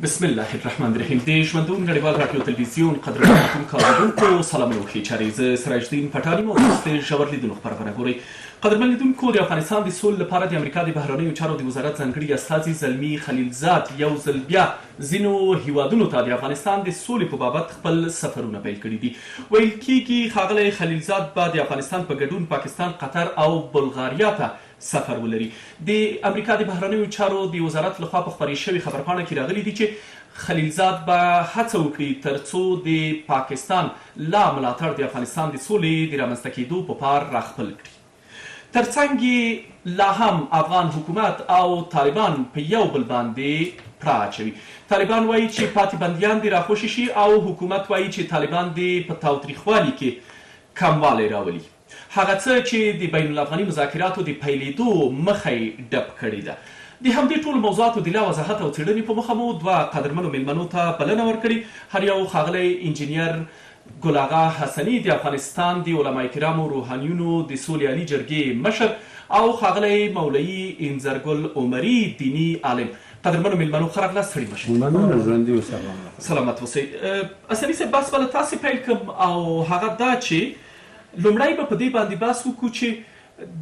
بسم الله الرحمن الرحیم. د ژوندون نړیوال راډیو تلویزیون قدرمنو اوریدونکو سلامونه وکړي. چارې زه سراج الدین پټانی مو د ژور لیدونکو خبرونه ګورئ. قدرمن لیدونکو، د افغانستان د سولې لپاره د امریکا د بهرنیو چارو د وزارت ځانګړي استازي زلمي خلیلزاد یو ځل بیا ځینو هیوادونو ته د افغانستان د سولې په بابت خپل سفرونه پیل کړي دي. ویل کېږي ښاغلی خلیلزاد به د افغانستان په ګډون پاکستان، قطر او بلغاریا ته سفر ولري. د امریکا د بهرنیو چارو د وزارت لخوا په خپرې شوې خبرپاڼه کې راغلي دي چې خلیلزاد به هڅه وکړي ترڅو د پاکستان لا ملاتړ د افغانستان د سولې د رامنځته کېدو په پار راخپل کړي. ترڅنګ لا هم افغان حکومت او طالبان په یو بل باندې پړه اچوي. طالبان وایي چې پاتې بندیان دې راخوشي شي او حکومت وایي چې طالبان دې په تاوتریخوالي کې کموالی راولي. هغه څه چې د بین الافغاني مذاکراتو د پیلېدو مخه یې ډپ کړې ده. د همدې ټولو موضوعاتو د لا وضاحت او څېړنې په مخه مو دوه قدرمنو میلمنو ته بلنه ورکړې. هر یو ښاغلی انجینیر ګل اغا حسني د افغانستان د علما کرامو روحانیونو د سولې عالي جرګې مشر او ښاغلی مولوي انځرګل عمري دیني عالم. قدرمنو میلمنو ښه راغلاست. ستړي مه شئ. سلامت اوسئ. حسني صاحب، بحث به له تاسې پیل کړم او هغه دا چې لومړی به په دې باندې بحث وکړو چې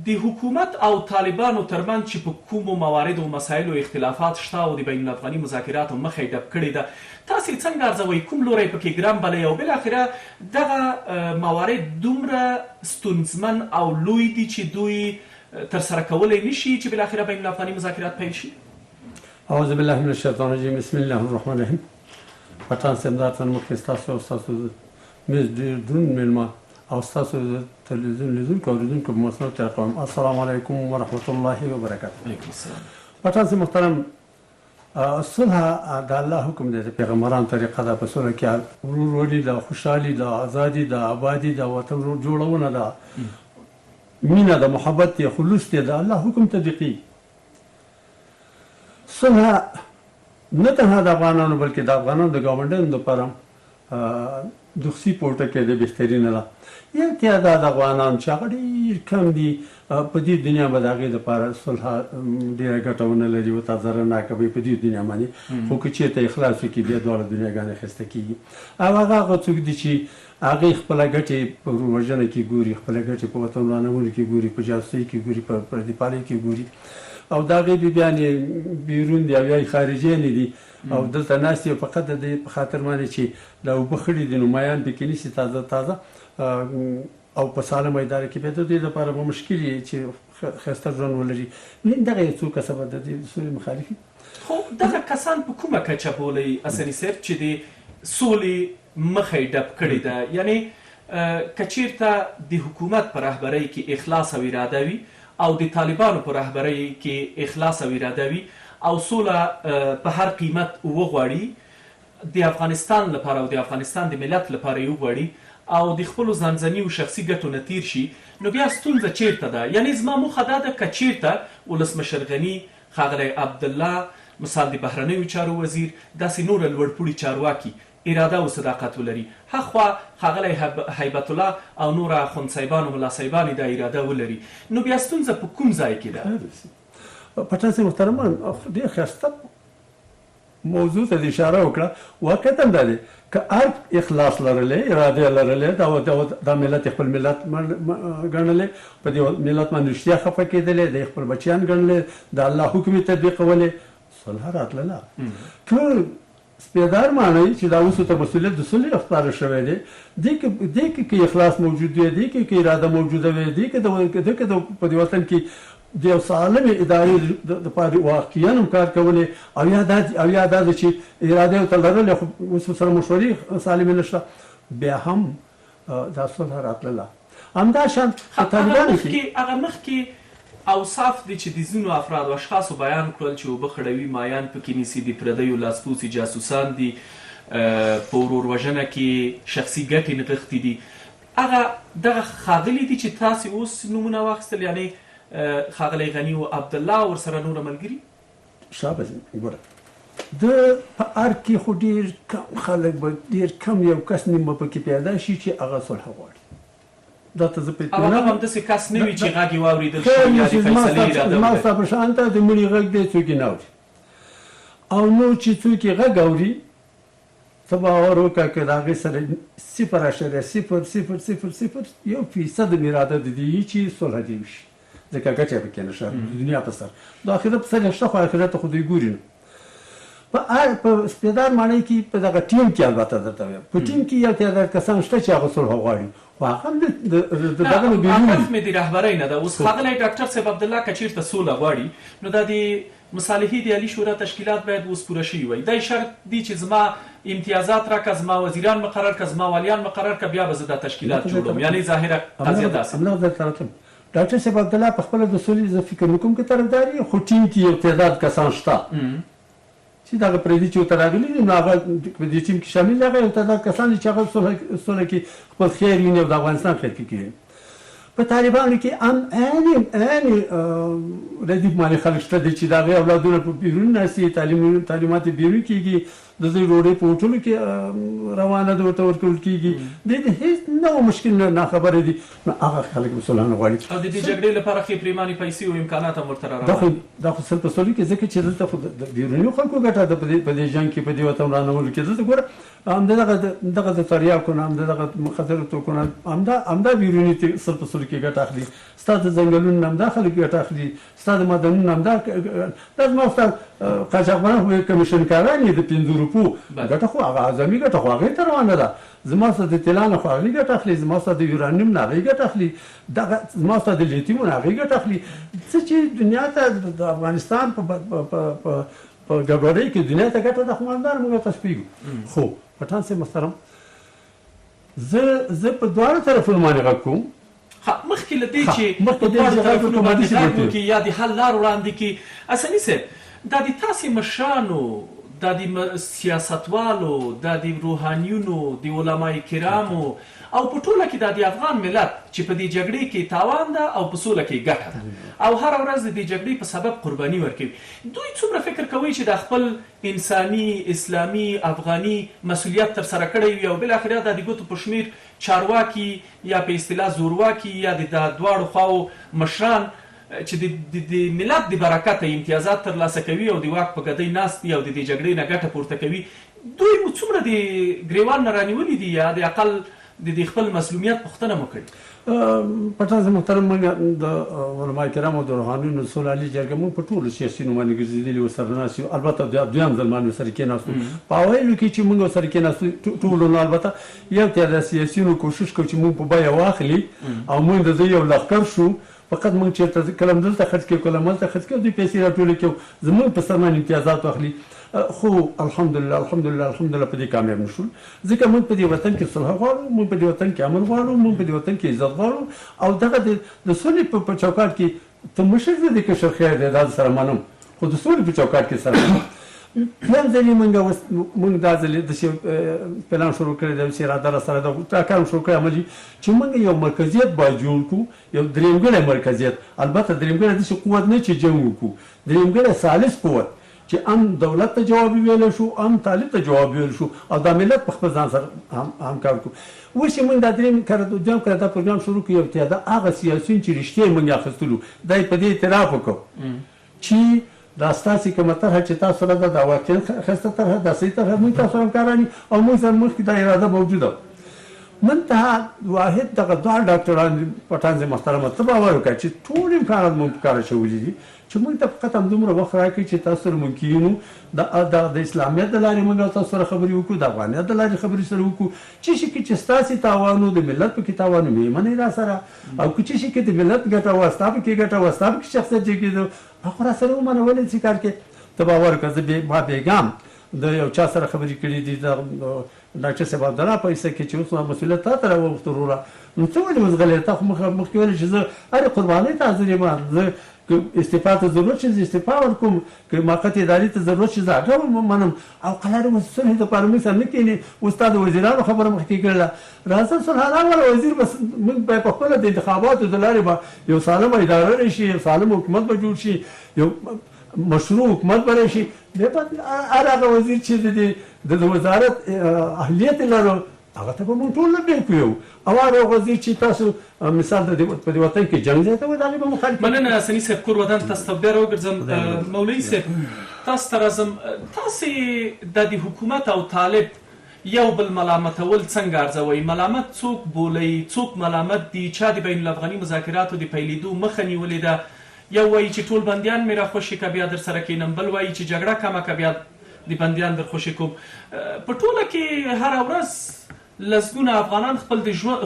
د حکومت او طالبانو ترمنځ چې په کومو مواردو او مسایلو اختلافات شته او د بین الافغاني مذاکراتو مخه یې ډپ کړې ده، تاسې څنګه ارزوئ؟ کوم لوری پکې ګرم بلئ او بالاخره دغه موارد دومره ستونزمن او لوی دي چې دوی ترسره کولی نشي چې بالاخره بین الافغاني مذاکرات پیل شي؟ اعوذ بالله من الشیطان الرجیم. بسم الله الرحمن الرحیم. پټان صاحب، دا تن مخکې ستاسو او ستاسو میز ډېر دروند میلمه او ستاسو د تلویزیون لیدونکو او اوریدونکو په مسلو تېره کوم. السلام علیکم ورحمت الله وبرکاته. وعلیکم السلام. پټان صاحب محترم، صلح د الله حکم دی، د پیغمبرانو طریقه ده. په صلح کې ورورولي ده، خوشحالي ده، ازادي ده، آبادي ده، وطن جوړونه ده، مینه ده، محبت دی، خلوص دی، د الله حکم تطبیقي. صلح نه تنها د افغانانو بلکې د افغانانو د ګاونډیانو لپاره دخسي پورته کې د بهترینه ده. یو تعداد افغانان چې هغه ډېر کم دي په دې دنیا به د هغې دپاره صلح ډېره ګټه ونه لري، ورته ضررناکه به وي په دې دنیا باندې. خو که چېرته اخلاص وکړي بیا دواړه دنیاګانې اخیسته کېږي. او هغه څوک دي چې هغې خپله ګټې په وژنه کې ګوري، خپله ګټې په وطن ورانولو کې ګوري، په جاسوسۍ کې ګوري، په پردي پالۍ کې ګوري، او د هغې بیبیانې بیرون دي او یا یې خارجیانې دي او دلته ناست دي فقط د دې په خاطر باندې چې دا اوبه خړي دي نو مایان پکې نیسي تازه تازه او په سالمه اداره کې بیا د دې لپاره به مشکل وي چې ښایسته ژوند ولري. دغه یو څو کسه به د دې سولې مخالف وي. خو دغه کسان په کومه کچه بولئ حسني صاحب چې د سولې مخه یې ډپ کړې ده؟ یعنې که چېرته د حکومت په رهبرۍ کې اخلاص او اراده وي او د طالبانو په رهبرۍ کې اخلاص او اراده وي او سوله په هر قیمت وغواړي د افغانستان لپاره او د افغانستان د ملت لپاره یې وغواړي او د خپلو ځانځاني او شخصي ګټو نه تیر شي، نو بیا ستونزه چیرته ده؟ یعنې زما موخه دا ده که چیرته ولسمشر غني، ښاغلی عبدالله مثال د بهرنیو چارو وزیر، داسې نوره لوړپوړي چارواکي اراده او صداقت ولري، هخوا ښاغلی هیبت الله او نور اخوندصاحبان او ملاصاحبانې دا اراده ولري، نو بیا ستونزه په کوم ځای کې ده؟ پټان صاحب محترمان، ډېر ښایسته موضوع ته اشاره وکړه. واقعیت هم دا دی که هر اخلاص لرلی، اراده لرلی، دا ملت خپل ملت ګڼلی، په دې ملت باندې رښتیا خفه کېدلی، د خپل بچیان ګڼلی، د الله حکم یې تطبیقولی، صلح راتلله. ټول سپېدار معنی چې دا اوس ته مسؤلیت د صلح ښکاره شوی دی. دې کې که اخلاص موجود وي، دې کې که اراده موجوده وي، دې کې په دې وطن کې د یو سالمې ادارې دپاره واقعیا هم کار کولی او یا دا ده چې اراده ورته لرلې خو اوس سره مشورې سالمې نشته، بیا هم دا صلح راتلله. همدا شان په طالبانو کې هغه مخکې اوصاف دي چې د ځینو افرادو اشخاصو بیان کړل چې اوبه خړوي، مایان پکې نیسي، د پردیو لاسپوڅي جاسوسان دي، په ورور وژنه کې شخصي ګټې نغښتې دي. هغه دغه ښاغلي دي چې تاسې اوس نومونه واخیستل، یعنې ښاغلی غني او عبدالله ورسره نوره ملګري؟ شابه ګوره، د په هر کې خو ډېر کم خلک به ډېر کم یو کس نیم به پکې پیدا شي چې هغه صلح غواړي. دا ته زه او هغه همداسې کس نه وي چې غږ یې واورېدل شي یا د فیصلې اراده ولري. زما ستا په شان ته د مړي غږ دی څوک یې نه اوري. او نو چې څوک یې غږ اوري ته باور وکړه که د هغې سره 0.00001% اراده د دې وي چې صلح دې وشي ځکه ګټه یې پکې نشته د دنیا په سر د آخرت په سر یې شته خو آخرت خو دوی ګوري نه په سپېدار ماڼۍ کې په دغه ټیم کې البته درته وایم په ټیم کې یو تعداد کسان شته چې هغه صلح غواړي خو هغه هم د دغه نه بیرون هدف مې د رهبرۍ نه ده اوس ښاغلی ډاکټر صاحب عبدالله که چېرته سوله غواړي نو دا د مصالحې د عالي شورا تشکیلات باید اوس پوره شوي وای دا شرط دی چې زما امتیازات راکړه زما وزیران مقرر کړه زما والیان مقرر کړه بیا به زه دا تشکیلات جوړوم یعنې ظاهره قضیه داسې همدغه درته راتلم ډاکټر صاحب عبدالله په خپله د سولې زه فکر نه کوم که طرفدار یې خو ټیم کې یو تعداد کسان شته چې دغه پردي چې ورته راغلي دي نو هغه په دې ټیم کې شامل دي هغه یو تعداد کسان دي چې هغه سوله کې خپل خیر ویني او د افغانستان خیر کې کوي په طالبانو کې هم عین ردیف معنی خلک شته دي چې د هغې اولادونه په بیرون ناستي تعلیمات بیرون کېږي د دوی ډوډۍ په هوټلو کې روانه ده ورته ورکول کېږي د دې هېڅ نه مشکل نه خبره دي نو هغه خلک به صلح نه غواړي او د دې جګړې لپاره ښې پرېمانې پیسې او امکانات هم ورته دا خو سل په سلو کې ځکه چې دلته خو د بیروني خلکو ګټه ده په دې جنګ کې په دې وطن رانولو کې دلته ګوره همدغه د تریاکو نه همدغه مخدرو توکو نه همدا بیروني سل په سلو کې ګټه اخلي ستا د ځنګلونو نه همدا خلک ګټه اخلي ستا د معدنونو نه همدا دا زما ستا قاچاقبران خو کمیشنکاران یې د 5 روپو ګټه خو هغه اعظمي ګټه خو هغې ته روانه ده زما ستا د طلا نه خو هغې ګټه اخلي زما ستا د یورانیم نه هغې ګټه اخلي زما ستا د لیتیمو نه هغې ګټه اخلي څه چې دنیا ته د افغانستان په ګډوډۍ کې دنیا ته ګټه ده خو مالدار موږ تاسو پوهېږو خو پټان صاحب محترم زه په دواړو طرفونو باندې غږ کوم مخکې له دې چې په دواړو طرفونو باندې غږ وکړي یا د حل لار وړاندې کړي اساني صاحب دا د تاسې مشرانو دا د سیاستوالو دا د روحانیونو د علماء کرامو او په ټوله کې دا د افغان ملت چې په دې جګړې کې تاوان ده او په سوله کې ګټه ده او هره ورځ د دې جګړې په سبب قرباني ورکوي دوی څومره فکر کوي چې د خپل انساني اسلامي افغاني مسؤلیت ترسره کړی وي او بالاخره دا د ګوتو په شمیر چارواکي یا په اصطلاح زورواکي یا د دواړو خواو مشران چې د ملت د برکته امتیازات ترلاسه کوي او د واک په ګدۍ ناست دي او د دې جګړې نه ګټه پورته کوي دوی څومره د ګریوان نه رانیولي دي یا د اقل د خپل مسلومیت پوښتنه مو کړې پټان صاحب محترم موږ د علماء کرامو او د روحانیونو سوله عالي جرګه موږ په ټولو سیاسیونو باندې ګرځېدلي ورسره ناست یو البته دویم ځل باندې ورسره کېناستو په اوایلو کې چې موږ ورسره کېناستو ټولو نه البته یو تعداد سیاسیونو کوشش کوو چې موږ په بیه واخلي او موږ د ده یو لښکر شو فقط موږ چېرته کله هم دلته خرڅ کوو کله هم هلته خرڅ کوو دوی پیسې راټولې کوو زموږ په سر باندې امتیازات واخلي خو الحمدلله په دې کامیاب نشول ځکه موږ په دې وطن کې صلح غواړو موږ په دې وطن کې امن غواړو موږ په دې وطن کې عزت غواړو او دغه د سولې په چوکاټ کې ته مشر دې د کشر خیر دی دا سره منم خو د سولې په چوکاټ کې سره دویم ځل یې موږ دا ځل داسې پلان شروع کړی دی چې اراده راسره ده دا کار شروع کړی عملي چې موږ یو مرکزیت باید جوړ کړو یو درېیمګړی مرکزیت البته درېیمګړی داسې قوت نه چې جنګ وکړو درېیمګړی ثالث قوت چې هم دولت ته جواب ویلی شو هم طالب ته جواب ویل شو او دا ملت په خپل ځان سره همکار کړو اوس چې موږ دا دویم کله دا پروګرام شروع کړو یو تعداد هغه سیاسیون چې رښتیا یې موږ اخیستلو دا یې په دې اعتراف وکړو چې دا ستاسې کومه طرحه چې تاسو سره ده دا واقعا ښایسته طرحه دا صحیح طرحه موږ تاسو همکاران او موږ سره مخکې دا اراده موجوده منتها واحد دغه دوه ډاکټران پټان صاحب محترمه ته باور وکړه چې ټول امکانات موږ په کار اچولي دي چې موږ ته فقط همدومره وخت راکړي چې تاسو سره موږ کښېنو د اسلامیت د لارې موږ تاسو سره خبرې وکړو د افغانیت د لارې خبرې سره وکړو چې شي کې چې ستاسې تاوان و د ملت پکې تاوان و مېرمنې را سره او که چې شي کې د ملت ګټه وه ستا پکې ګټه وه ستا پکې شخصیت جګېده هغه را سره ومنه ولې چې کار کې ته باور وکړه زه ما بېګام د یو چا سره خبرې کړي دي د ډاکټر صاحب عبدالله په حیثیت کې چې اوس مسؤلیت تا ته راوغوښته وروره نو ته ولې اوس غلی تا خو مخکې ویلې چې زه هرې قربانۍ ته حاضر یم زه که استعفا ته ضرورت شي زه استعفا ورکوم که موقت ادارې ته ضرورت شي زه هغه منم او قرار صلح دپاره موږ سره نه کښېني اوس تا د وزیرانو خبره مخکې کړله راځه صلح راوړه وزیر بس موږ باید په خپله د انتخاباتو د لارې به یو سالمه اداره راشي یو سالم حکومت به جوړ شي یو مشروع حکومت به راشي بیا هر هغه وزیر چې د وزارت اهلیت لرو هغه ته به مونږ ټول نه پرېږدو او هر هغه ځای چې تاسو مثال د په دې وطن کې جنګ ځای ته وایي د هغې به مخالفت مننه سني صاحب کور ودان تاسو ته بیا راوګرځم مولوي صاحب تاسو ته راځم تاسې د حکومت او طالب یو بل ملامتول څنګه ارزوئ ملامت څوک بولئ څوک ملامت دي چا د بین الافغاني مذاکراتو د پیلېدو مخه نیولې ده یو وایي چې ټول بندیان مې راخوشي که بیا در سره کینم بل وایي چې جګړه کمه که بیا د بندیان در خوشي کوم په ټوله کې هره ورځ لسګونه افغانان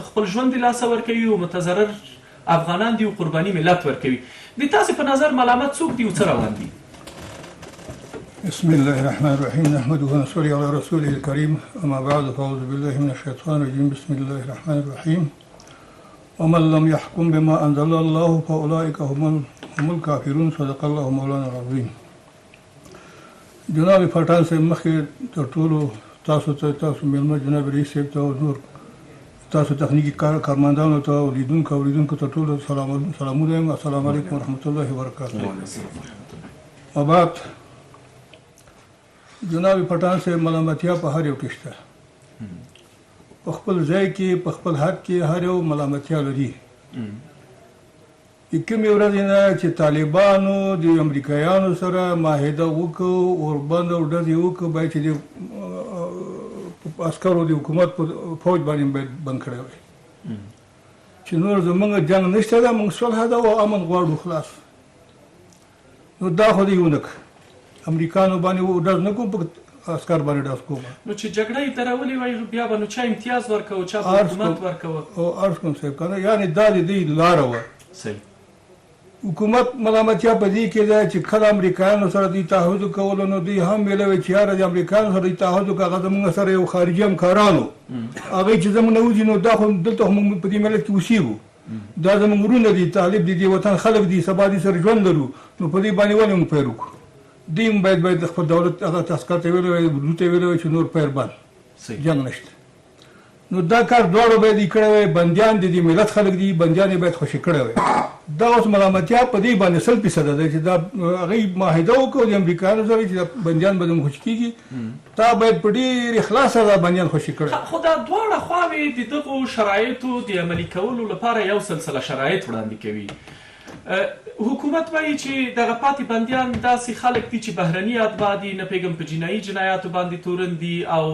خپل ژوند د لاسه ورکوي او متضرر افغانان دي او قرباني ملت ورکوي د تاسې په نظر ملامت څوک دي او څه روان دي بسم الله الرحمن الرحيم نحمده ونصلي على رسوله الكريم أما بعد فأعوذ بالله من الشيطان الرجيم بسم الله الرحمن الرحيم ومن لم يحكم بما أنزل الله فأولئك هم الكافرون صدق الله مولانا العظيم جناب پټان صاحب مخکې تر ټولو تاسو مېلمه جناب رئیس صاحب ته او نور تاسو تخنیکي کارمندانو ته او لیدونکو ته ټولو سلامونه یم السلام علیکم ورحمة الله وبرکاته وبعد جناب پټان صاحب ملامتیا په هر یو کې شته په خپل ځای کې په خپل حق کې هر یو ملامتیا لري کومې ورځې نه چې طالبانو د امریکایانو سره معاهده وکړو اوربند او ډزې وکړو باید چې د عسکرو د حکومت په فوج باندې باید بند کړی وای چې نور زموږ جنګ نشته ده موږ صلح ده او امن غواړو خلاص نو دا خو دې ونه کړه امریکانو باندې ډز نه کوم په عسکر باندې ډز کوم نو چې جګړه یې درولې وای بیا به نو چا امتیاز ورکوه چا به حکومت ورکوه او عرض کوم صاحب کنه یعنې دا د دې لاره وه صحیح حکومت ملامتیا په دې کې ده چې کله امریکایانو سره دوی تعهد کولو نو دوی هم ویلوي چې یاره د امریکایانو سره دوی تعهد وکړه هغه زموږ سره یو خارجي همکارانو هغوی چې زموږ نه وځي نو دا خو دلته خو موږ په دې ملت کې اوسېږو دا زموږ وروڼه دي طالب دي د وطن خلک دي سبا دي سره ژوند لرو نو په دې باندې ولې موږ پیل وکړو دوی هم باید خپل دولت هغه عسکر ته ویلي وای بلو ته ویلي وای چې نور پیر بند جنګ نشته نو دا کار دواړو باید یې کړی وای بندیان دي د ملت خلک دي بندیان یې باید خوشي کړی وای دا اوس ملامتیا په دې باندې 100% ده چې دا هغوی معاهده وکړو د امریکایانو سره چې بندیان به خوشي کېږي تا باید په ډېر اخلاص سره دا بندیان خوشي کړی خو دا دواړه خواوې د دغو شرایطو د عملي کولو لپاره یو سلسله شرایط وړاندې کوي حکومت وایي چې دغه پاتې بندیان داسې خلک دي چې بهرني اتباع دي نه پوهېږم په جنایي جنایاتو باندې تورن دي او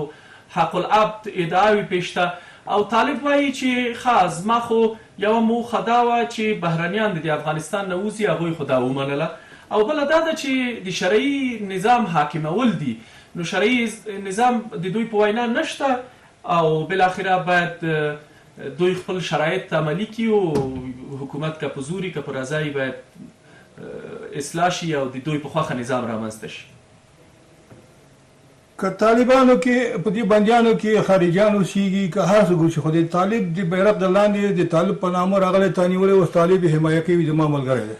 حق العبد ادعاوې پېښ ته او طالب وایي چې ښه زما خو یوه موخه دا وه چې بهرنیان د افغانستان نه وځي هغوی خو دا ومنله او بله دا ده چې د شرعي نظام حاکمول دي نو شرعي نظام د دوی په وینا نشته او بالاخره باید دوی خپل شرایط عملي کړي او حکومت که په زوري که په رضایي باید اصلاح شي او د دوی په خوښه نظام رامنځته شي که طالبانو کې په دې بندیانو کې خارجیان اوسېږي که هر څه وشي خو د طالب د بیرغ د لاندې د طالب په نامه راغلی تا نیولی اوس طالب یې حمایه کوي زما ملګری دی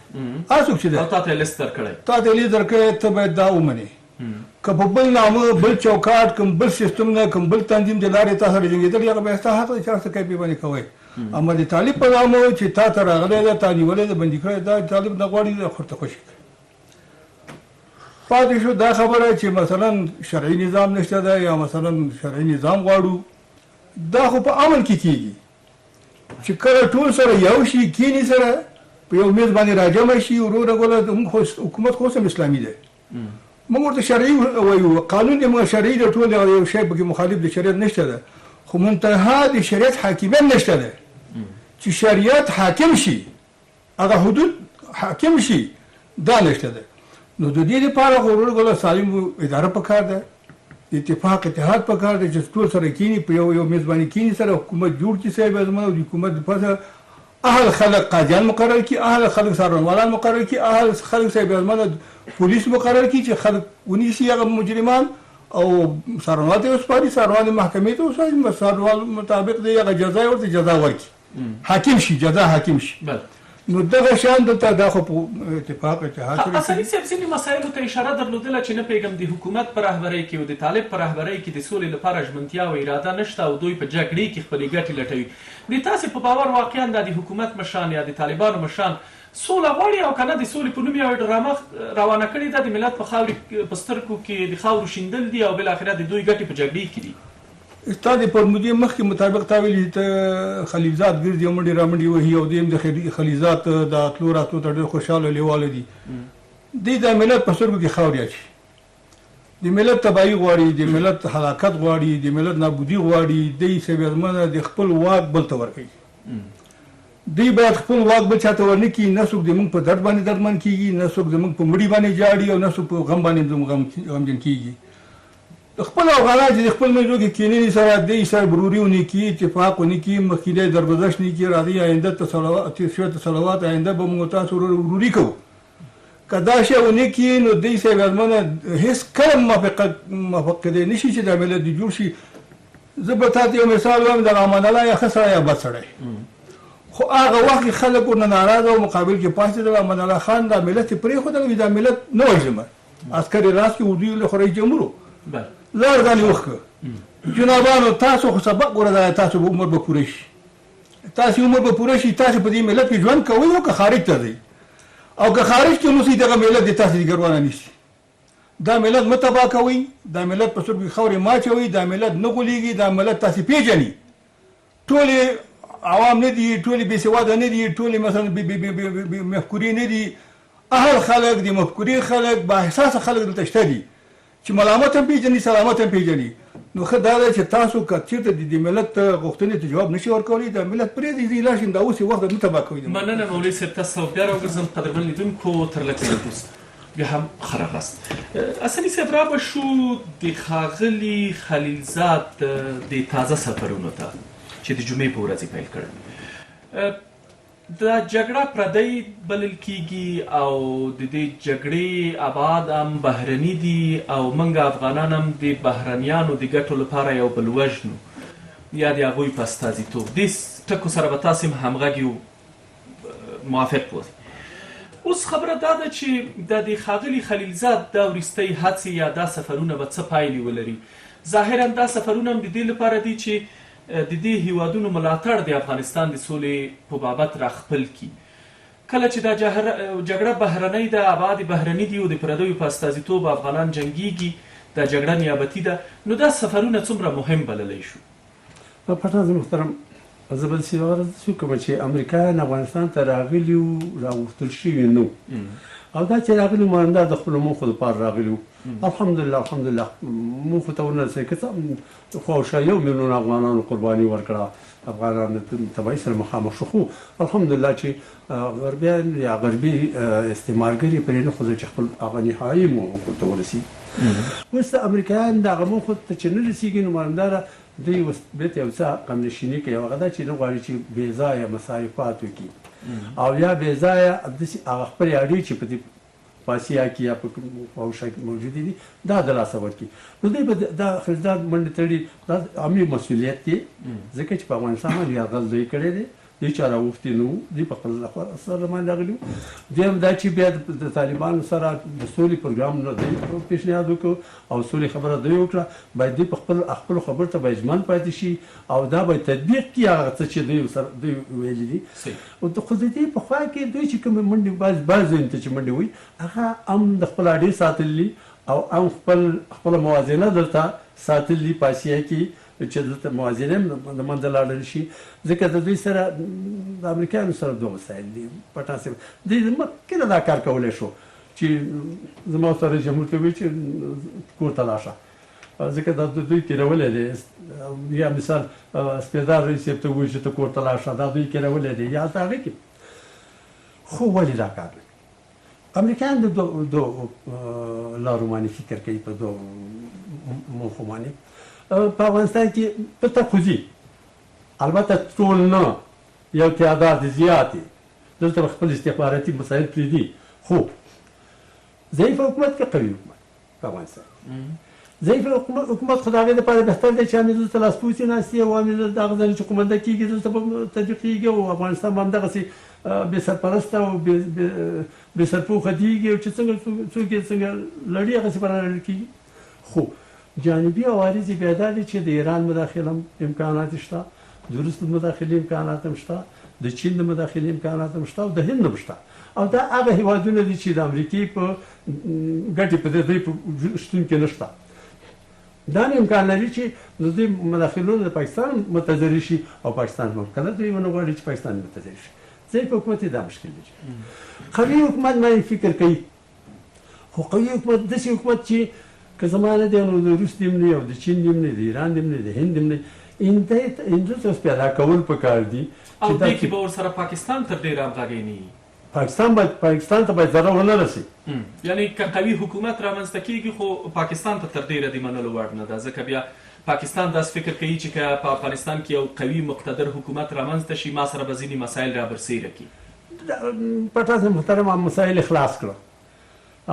هر څوک چې دی او تا ته یې لیست درکړی تا ته یې لیست درکړی ته باید دا ومنې که په بل نامه بل چوکاټ کوم بل سیستم نه کوم بل تنظیم د لارې تا سره جنګېدل هغه به ستا حق دی چې هر څه کوي پې باندې کوئ اما د طالب په نامه چې تا ته راغلی ده تا نیولی ده بندي کړی دا طالب نه غواړي ورته خوشي کړي پاتې شو دا خبره چې مثلا شرعي نظام نشته ده یا مثلا شرعي نظام غواړو دا خو په عمل کې کېږي چې کله ټول سره یو شي کینی سره په یو میز باندې راجمع شي وروره ګوله حکومت خو هم اسلامي دی موږ ورته شرعي وایو قانون یې موږ شرعي دی ټول یو شی پکې مخالف د شریعت نشته ده خو منتها د شریعت حاکمیت نشته ده چې شریعت حاکم شي هغه حدود حاکم شي دا نشته ده نو د دې لپاره خو ورغله سالم اداره پکار ده اتفاق اتحاد پکار ده چې ټول سره کینی په یو میز باندې کینی سره حکومت جوړ کړي صاحب اعظم او حکومت په اهل خلق قاضیان مقرر کړي اهل خلق څارنوالان مقرر کړي اهل خلق صاحب اعظم پولیس مقرر کړي چې خلق ونیسي هغه مجرمان او څارنوال ته وسپاري څارنوال محکمې ته وسپاري څارنوال مطابق دی هغه جزا ورته جزا ورکړي حاکم شي جزا حاکم شي نو دغه شان دلته دا خو په اتفاق اتحاد سره اساسي صاحب ځینې مسایلو ته اشاره درلودله چې نه پوهېږم د حکومت په رهبرۍ کې او د طالب په رهبرۍ کې د سولې لپاره ژمنتیا او اراده نشته او دوی په جګړې کې خپلې ګټې لټوي د تاسې په باور واقعا دا د حکومت مشران یا د طالبانو مشران سوله غواړي او که نه د سولې په نوم یوه ډرامه روانه کړې ده د ملت په خاورې په سترګو کې د خاورو شیندل دي او بالاخره د دوی ګټې په جګړې کې دي ستا د فرمودې مخکې مطابق تا ویلي ته خلیفزاد ګرځي او منډې رامنډې وهي او دویم د خلیفزاد د تلو راتلو ته ډېر خوشحاله لیواله دي دوی د ملت په سترګو کې خاورې اچي د ملت تباهي غواړي د ملت هلاکت غواړي د ملت نابودي غواړي دوی سویرمنه د خپل واک بل ته ورکوي دوی باید خپل واک بل چاته ورنه کړي نه څوک زموږ په درد باندې دردمن کېږي نه څوک زموږ په مړي باندې جاړي او نه څوک په غم باندې غمجن کېږي خپل افغانان چې د خپل ملګرو کې کینې سره دوی سره بروري ونه کړي اتفاق ونه کړي مخکې درگذشت نه کړي راځي آینده ته صلوات آینده به موږ تاسو وروري کوو که دا شی ونه کړي نو دوی سویرمنه هېڅ کله موافقه نه شي چې دا ملت دې جوړ شي زه به تا ته یو مثال وایم د امان الله یا ښه سړی یا بد سړی خو هغه وخت کې خلک ورنه ناراضه او مقابل کې پاتېدل امان الله خان دا ملت یې پرېښودل دا ملت نه وژنم عسکري راز کې اردو له خو رئیس جمهور زار ځانې وښکه جنابانو تاسو خو سبق ورته تاسو به عمر به پوره شي تاسو عمر به پوره شي تاسو په دې ملت کې ژوند کوئ او که خارج ته ځئ او که خارج کې نو دغه ملت د تاسو ګروانه نیسي دا ملت مه تباه کوئ دا ملت په سترګو خاورې مه اچوئ دا ملت نه غولېږي دا ملت تاسې پیژني ټولې عوام نه دي ټولې بې سواده نه دي ټولې مثلا مفکورې نه دي اهل خلک د مفکورې خلک با احساسه خلک دلته شته دي چې ملامت هم پیژني سلامت هم پیژني نو ښه دا ده چې تاسو که چېرته د دې ملت غوښتنې ته جواب نشي ورکولی دا ملت پرېږدئ زه لاړ شم دا اوس یې وخت ده نه تباه کوئ مننه مولوي صاحب تاسو بیا راوګرځم قدرمن لیدونکو تر لږ وروسته بیا هم ښه راغلاست اسني صاحب رابه شو د ښاغلي خلیلزاد د تازه سفرونو ته چې د جمعې په ورځ یې پیل کړی دا جګړه پردی بلل کیږي او د دې جګړې ابعاد هم بهرني دي او موږ افغانان هم د بهرنیانو د ګټو لپاره یو بل وژنو یا د هغوی په استازیتوب دې ټکو سره به تاسې هم همغږي او موافق اوسئ اوس خبره دا ده چې د ښاغلي خلیلزاد دا وروستۍ هڅې یا دا سفرونه به څه پایلې ولري ظاهرا دا سفرونه هم د دې لپاره دي چې د دې هیوادونو ملاتړ د افغانستان د سولې په بابت راخپل کی کله چې دا جګړه بهرنۍ ده ابعاد بهرني دي او د پردیو په استازیتوب افغانان جنګیږي دا جګړه نیابتي ده نو دا سفرونه څومره مهم بللی شو په پټاز محترم زه بل څه ورته شو کوم چې امریکایان افغانستان ته راغلي او راوستل شوي نو او دا چې راغلي مانده د خپل موخو لپاره راغلي الحمدلله موخو ته ورسېږي که څه خو شا 1 میلیون افغانانو قرباني ورکړه افغانان تبعي سره مخامخ شو خو الحمدلله چې غربیان یا غربي استعمارګري پرې نه خو چې خپل هغه نهایي موخو ته ورسېږي اوس د امریکایان دغه موخو ته چې نه رسېږي نو مانداره دوی اوس بیرته یو څه کم نشیني کوي هغه دا چې نه غواړي چې بېځایه مصارفات وکړي او یا بېځایه هغه خپلې اړې چې په دې په اسیا کې یا په پوشه کې موجودې دي دا د لاسه ورکړي نو دوی به دا خلیلزاد منډې تړي دا عامي مسؤلیت دی ځکه چې په افغانستان باندې یرغل دوی کړی دی دوی چا راوښتي نه وو دوی په خپل سره باندې راغلي وو دویم دا چې بیا د طالبانو سره د سولې پروګرام نه دوی پیشنهاد وکړو او سولې خبره دوی وکړه باید دوی په خپلو خبرو ته به ژمن پاتې شي او دا به تطبیق کړي هغه څه چې دوی ویلي دي خو د دې په خوا کې دوی چې کومې منډې بعض ځایونو ته چې منډې وایي هغه هم د خپل اړې ساتلي او هم خپله موازنه دلته ساتلي په اسیا کې چې دلته موازنه هم د منځه لاړل شي ځکه د دوی سره د امریکایانو سره دوه وسایل دي پټاسې دوی مخکې دا کار کولی شو چې زما سره جمهور ته وایي چې کور ته لاړ شه ځکه دا دوی تېرولی دی یا مثال سپېدار رئیس صاحب ته ووایي چې ته کور ته لاړ شه دا دوی تېرولی دی یا هغې کې خو ولې دا کار کوي امریکایان د دوه لارو باندې فکر کوي په دوه موخو باندې په افغانستان کې په تخوځي البته ټول نه یو تعداد زیات دی دلته خپل استخباراتي مسایل پرېږدي خو ضعیف حکومت که قوي حکومت په افغانستان ضعیف حکومت خو د هغې دپاره بهتر دی چې امې دلته لاسپوڅي ناست دي او امې دغه ځای چې قومنده کېږي دلته به تطبیقېږي او افغانستان به همدغسې بې سرپرسته او بې سرپوښه دیږي او چې څوک یې څنګه لړي هغسې به رالړل کېږي خو جانبي عوارض یې بیا دا دي چې د ایران مداخله امکانات شته د روس د مداخلې امکانات هم شته د چین د مداخلې امکانات هم شته او د هند هم شته او دا هغه هیوادونه دي چې د امریکې په ګټې په دوی په شتون کې نشته دا نه امکان لري چې د دوی مداخلون د پاکستان متضرر شي او پاکستان هم کله دوی ونه غواړي چې پاکستان متضرر شي. ځکه په حکومت دا مشکل دی. قوي حکومت باندې فکر کوي، خو قوي حکومت داسې حکومت چې که زمانه دی نو د روس دیم نه او د چین دیم نه د ایران دیم نه د هند دیم نه انده ته پیدا کول پکار دي. او دې کې به ورسره پاکستان تر ډېره همغږی نه وي. پاکستان ته باید ضرر ونه رسي. یعنی که قوي حکومت رامنځته کېږي خو پاکستان ته تر ډېره د منلو وړ نه ده، ځکه بیا پاکستان داس فکر کوي چې که په افغانستان کې یو قوي مقتدر حکومت رامنځته شي ما سره به ځینې مسایل را برسېره کړي. پټاس محترم مسایل خلاص کړه،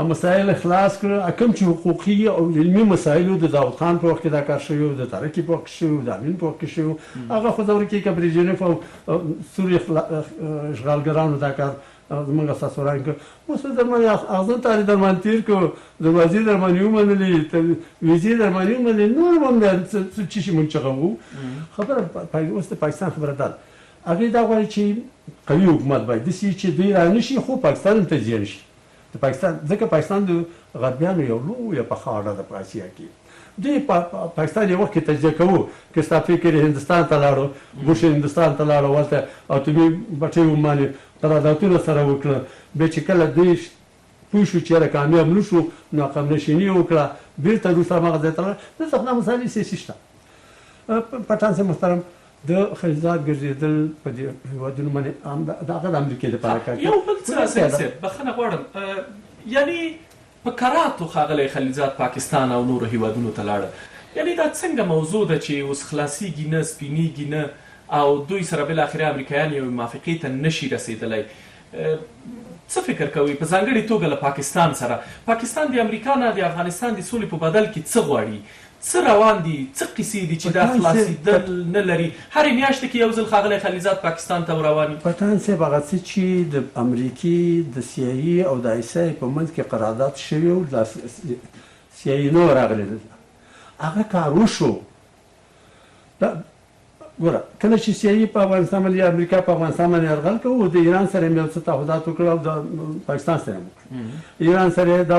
مسایل خلاص کړه. کوم چې حقوقي او علمي مسایل د داود خان په وخت کې دا کار شوی، د ترکي په وخت شوی، د امین په وخت کې شوی، هغه خو دور کې برژنیف او سوري اشغالګرانو دا کار زمونږ اساسوران کړ. اوس درمانې اغزن تاري درمان تیر کړو، دروازې درمانې ومنلې، ویزې درمانې ومنلې، نور هم څه شي مونږ چغوو. خبره اوس د پاکستان خبره ده، هغې دا غواړي چې قوي حکومت باید داسې چې دوی رانه شي خو پاکستان هم ته زیان شي. د پاکستان ځکه پاکستان د غربیانو یو لویه پخه اډه ده په اسیا کې. دوی پاکستان یو وخت کې تجزیه کوو که ستا فکر هندوستان ته لاړو، بوش هندوستان ته لاړو، ورته اتومي بټۍ ومانې قراردادونه سره وکړه، بیا چې کله دوی پوه شو چې یاره کامیاب نه شو نو عقب نشیني وکړه، بېرته روس هماغه ځای ته لاړه. دلته خو دا مسایلې سیاسي شته. پټان صاحب محترم د خلیجات ګرځېدل په دې هېوادونو باندې د هغه د امریکې دپاره کار کوي. یو بل څه حسین صاحب بخښنه غواړم، یعنی په کراتو ښاغلی خلیجات پاکستان او نورو هېوادونو ته لاړه، یعنی دا څنګه موضوع ده چې اوس خلاصېږي نه سپینېږي نه او دوی سره بالاخره امریکایان یو موافقې ته نشي رسېدلی. څه فکر کوئ په ځانګړې توګه له پاکستان سره؟ پاکستان د امریکا نه د افغانستان د سولې په بدل کې څه غواړي؟ څه روان دي؟ څه قیسې دي چې دا خلاصېدل نه لري؟ هرې میاشتې کې یو ځل ښاغلی خلیجات پاکستان ته روان وي. پټان صاحب هغه څه چې د امریکې د سیایي او د ایسای په منځ کې قرارداد شوي و، د سیایي نو راغلی هغه کار وشو. ګوره کله چې سیایي په افغانستان باندې یا امریکا په افغانستان باندې یرغل کوو، د ایران سره یې یو څه تعهدات وکړل او د پاکستان سره یې وکړل. ایران سره دا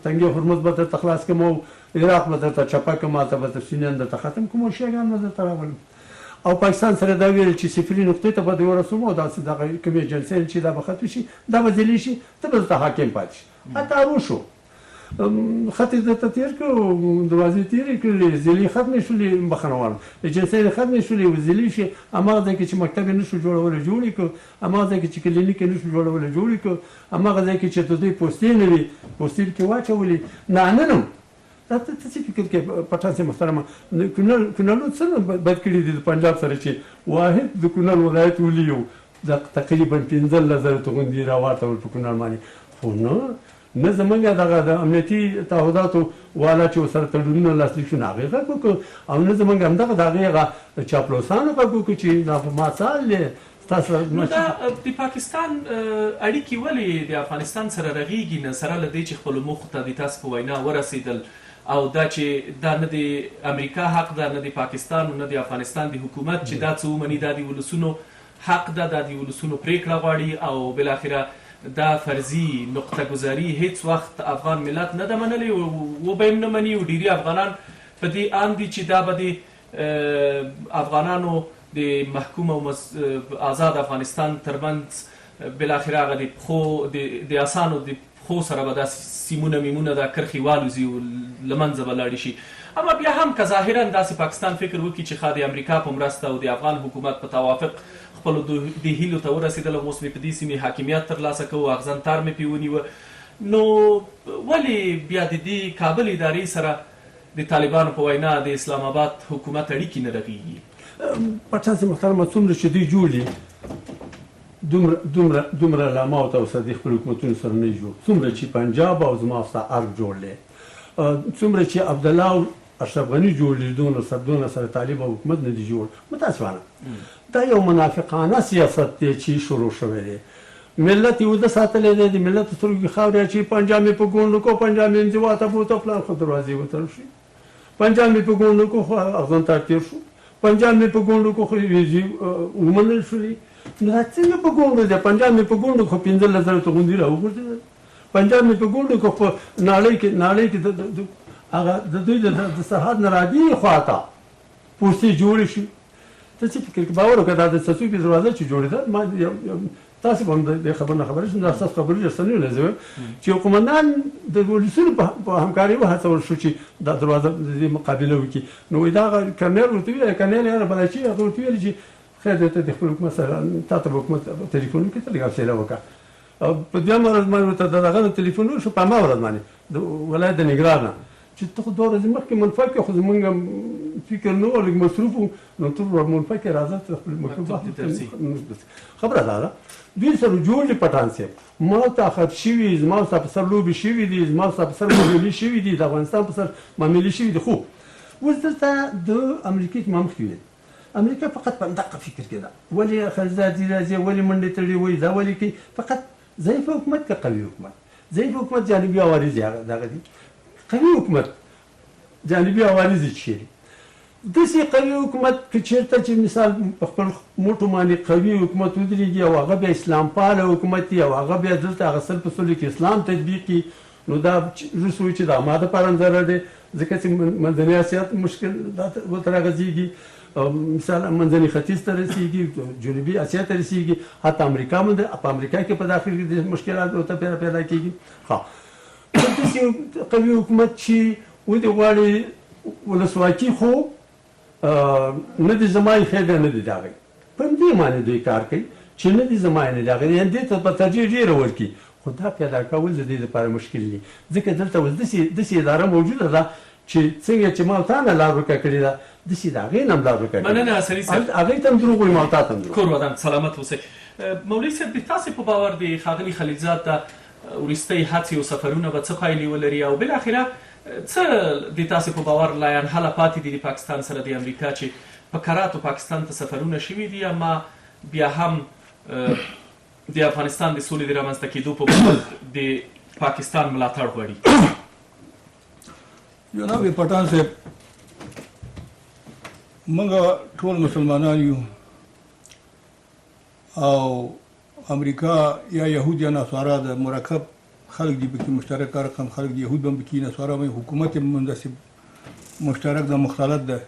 تنګې هرمز به درته خلاص کړم او عراق به درته چپه کړم، هلته به تفصیلان درته ختم کړم او شیګان به درته راولم. او پاکستان سره دا ویل چې صفري نقطې ته به دوی ورسوم او داسې دغه کومې جلسې چې دا به ختم شي، دا به ځلې شي، ته به درته حاکم پاتې شي. دا وشو، خط یې درته تېر کړو، دروازې تېرې کړلې، ځلې ختمې شولې، بخښنه غواړم، جلسې ختمې شولې، ځلې شي. هماغه ځای کې چې مکتب یې نه شو جوړولی جوړ یې کړو، هماغه ځای کې چې کلینیک یې نه شو جوړولی جوړ یې کړو، هماغه ځای کې چې د دوی پوستې نه وي پوستې پکې واچولې. نن دا ته څه فکر کوې پټان صاحب محترمه؟ کونړو څنګه بد کړي دي د پنجاب سره چې واحد د کونړ ولایت ولي و د تقریبا 15,000 توغندي راواړول په کونړ باندې، خو نه زمونږ دغه د امنیتي تعهداتو والا چې ورسره تړونونه لاسلیک شو هغې غږ وکړو، او نه زمونږ همدغه د هغې هغه چاپلوسانو غږ وکړو چې دا په ما څال دی. نو دا د پاکستان اړیکې ولې د افغانستان سره رغېږي نه، سره له دې چې خپلو موخو ته د تاسو په وینا ورسېدل او دا چې دا نه د امریکا حق ده، نه د پاکستان نه د افغانستان د حکومت چې دا څه ومني، دا د ولسونو حق ده، دا د ولسونو پرېکړه غواړي او بالاخره دا فرضي نقطه ګذاري هیڅ وخت افغان ملت نه ده منلې و به یې نه مني. او ډېری افغانان په دې ان دي چې دا به د افغانانو د محکوم او آزاد افغانستان ترمنځ بالاخره هغه د پښو د اسانو د پښو سره به دا سیمونه میمونه دا کرښې والوځي او له منځه به لاړې شي. اما بیا هم که ظاهرا داسې پاکستان فکر وکړي چې ښه د امریکا په مرسته او د افغان حکومت په توافق خپلو د هیلو ته ورسېدل او اوس مې په دې سیمې حاکمیت ترلاسه کوو، اغزن تار مې پرې ونیوه، نو ولې بیا د دې کابل ادارې سره د طالبانو په وینا د اسلام آباد حکومت اړیکې نه رغېږي؟ پټان صاحب محترمه څومره چې دوی جوړ دي دومره علما او توسعه خپل حکومتونو سره نه جوړ، څومره چې پنجاب او زما ستا ارګ جوړ دی، څومره چې عبدالله او اشرف غني جوړ دي، دونه سره طالب او حکومت نه دي جوړ. متاسفانه دا یو منافقانه سیاست دی چې شروع شوی دی. ملت یې وده ساتلی دی، د ملت سترګې خاورې چې پنجاب مې په ګونډو کو، پنجاب مې انزوا ته بوته، پلان خو دروازې وتړل شي، پنجاب مې په ګونډو کو خو اغزن تار تېر شو، پنجاب مې په ګونډو کو خو ویزې ومنل شولې. نو دا څنګه په ګونډو دی؟ پنجاب مې په ګونډو خو 15,000 توغندي راوغورځېدل، پنجاب مې په ګونډو کو په نړۍ کې هغه د دوی د سرحد نه راځي خواته پوستې جوړې شي. ته چې فکر کې باور وکړه دا د څڅوکي دروازه چې جوړېده ما تاسو به هم د خبر نه خبرې شم دا ستاسو خبرې رسنیو نه زه چې قومندان د ولسونو په همکاري وهڅول شو چې دا دروازه د مقابله وکړي. نو دا کرنیل ورته ویل کرنیل یاره بلای چې هغه ورته ویل چې خیر ته د خپل حکومت سره تا ته حکومت ټلیفون وکړي ته لږ حوصله وکړه. په دویمه ورځ باندې ورته دغه ټلیفون وشو په همه ورځ باندې د ولایت د نګران نه چې ته خو 2 ورځې مخکې منفک خو زمونږ فکر نه و لږ مصروف وو نو ته منفک راځه ته خپل مکتوب خبره ده دوی سره جوړ دي پټان صاحب ما ته خط شوي زما سره په سر لوبې شوي دي زما سره په سر معاملې شوي دي د افغانستان په سر معاملې شوي دي. خو اوس دلته د امریکا ما مخکې ویل امریکا فقط په دقه فکر کې ده ولې خلزادي راځي ولې منډې تړي وایي دا ولې کوي فقط ضعیف حکومت که قوي حکومت. ضعیف حکومت جانبي عوارض دغه دي قوي حکومت جانبي عوارض یې چیرې داسې قوي حکومت که چېرته چې مثال په خپل موټو باندې قوي حکومت ودرېږي او هغه بیا اسلام پاله حکومت وي او هغه بیا دلته هغه سل په سلو کې اسلام تطبیق کړي نو دا روس وایي چې دا ما دپاره ضرر دی ځکه چې منځنی اسیا مشکل ورته راغځېږي مثال منځني ختیځ ته رسېږي جنوبي اسیا ته رسېږي حتی امریکا په امریکا کې په داخل کې د مشکلات ورته پیدا کېږي. ښه داسې قوي حکومت چې ودې غواړي ولسواکي خو نه دي زما یې خیر نه دي د هغې په همدې معنې دوی کار کوي چې نه دي زما یې نه دي هغې یعنې دې ته په ترجیح ډېره ورکړي خو دا پیدا کول د دې لپاره مشکل دي ځکه دلته اوس داسې اداره موجوده ده چې څنګه چې ما تا نه لار ورکه کړې ده داسې د هغې نه هم لار ورکه کړې مننه عسلي صاحب هغې ته هم دروغ وایي ما تا ته هم دروغ کور ودان سلامت اوسئ. مولوي صاحب د تاسې په باور د ښاغلي خلیلزاد د وروستۍ هڅې او سفرونه به څه پایلې ولري او بالاخره څه د تاسې په باور لا انحله پاتې دي د پاکستان سره د امریکا چې په کراتو پاکستان ته سفرونه شوي دي اما بیا هم د افغانستان د سولې د رامنځته کېدو په باب د پاکستان ملاتړ غواړي. جناب پټان صاحب موږ ټول مسلمانان یو او امریکا یا یهود یا نصارا د مرکب خلق دي پکې مشترک رقم خلق دي یهود هم پکې نصارا هم حکومت مناسب مشترک د مختلط ده.